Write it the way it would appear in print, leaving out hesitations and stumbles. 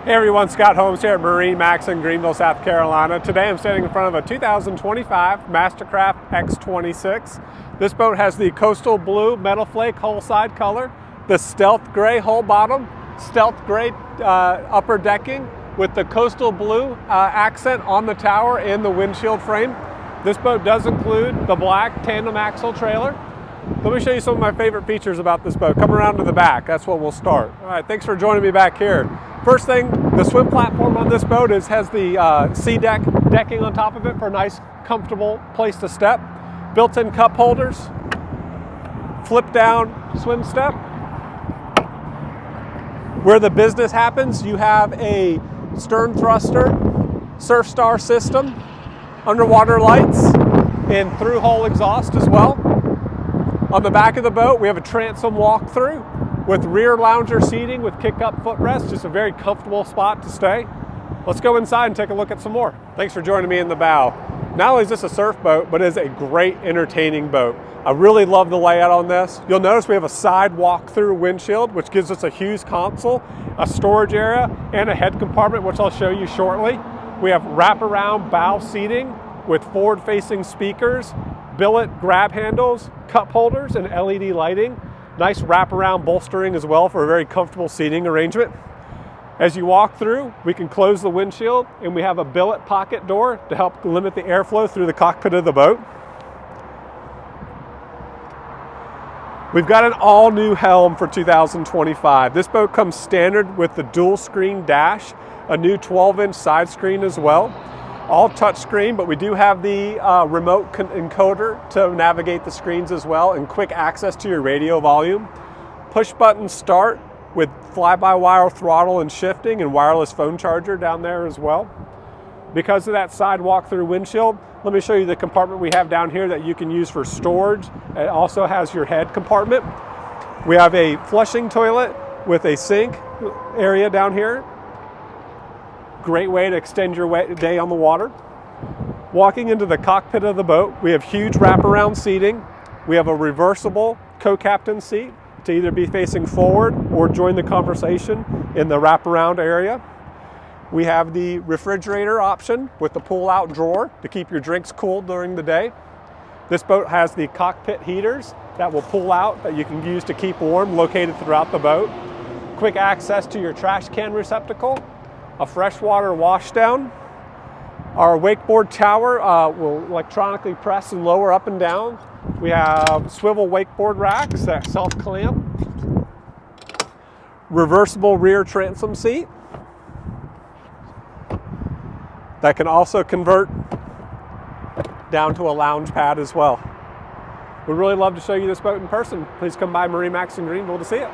Hey everyone, Scott Holmes here at MarineMax in Greenville, South Carolina. Today I'm standing in front of a 2025 Mastercraft X26. This boat has the coastal blue metal flake hull side color, the stealth gray hull bottom, stealth gray upper decking with the coastal blue accent on the tower and the windshield frame. This boat does include the black tandem axle trailer. Let me show you some of my favorite features about this boat. Come around to the back, that's where we'll start. All right, thanks for joining me back here. First thing, the swim platform on this boat has the sea deck decking on top of it for a nice, comfortable place to step. Built-in cup holders, flip down swim step. Where the business happens, you have a stern thruster, surf star system, underwater lights, and through hull exhaust as well. On the back of the boat, we have a transom walk-through with rear lounger seating with kick-up footrest, just a very comfortable spot to stay. Let's go inside and take a look at some more. Thanks for joining me in the bow. Not only is this a surf boat, but it is a great entertaining boat. I really love the layout on this. You'll notice we have a side walk-through windshield, which gives us a huge console, a storage area, and a head compartment, which I'll show you shortly. We have wraparound bow seating with forward-facing speakers, billet grab handles, cup holders, and LED lighting. Nice wraparound bolstering as well for a very comfortable seating arrangement. As you walk through, we can close the windshield, and we have a billet pocket door to help limit the airflow through the cockpit of the boat. We've got an all-new helm for 2025. This boat comes standard with the dual screen dash, a new 12-inch side screen as well. All touchscreen, but we do have the remote encoder to navigate the screens as well, and quick access to your radio volume. Push button start with fly-by-wire throttle and shifting, and wireless phone charger down there as well. Because of that side walk-through windshield, let me show you the compartment we have down here that you can use for storage. It also has your head compartment. We have a flushing toilet with a sink area down here. Great way to extend your day on the water. Walking into the cockpit of the boat, we have huge wraparound seating. We have a reversible co-captain seat to either be facing forward or join the conversation in the wraparound area. We have the refrigerator option with the pull-out drawer to keep your drinks cool during the day. This boat has the cockpit heaters that will pull out that you can use to keep warm, located throughout the boat. Quick access to your trash can receptacle. A freshwater washdown. Our wakeboard tower will electronically press and lower up and down. We have swivel wakeboard racks that self-clamp. Reversible rear transom seat that can also convert down to a lounge pad as well. We'd really love to show you this boat in person. Please come by MarineMax in Greenville to see it.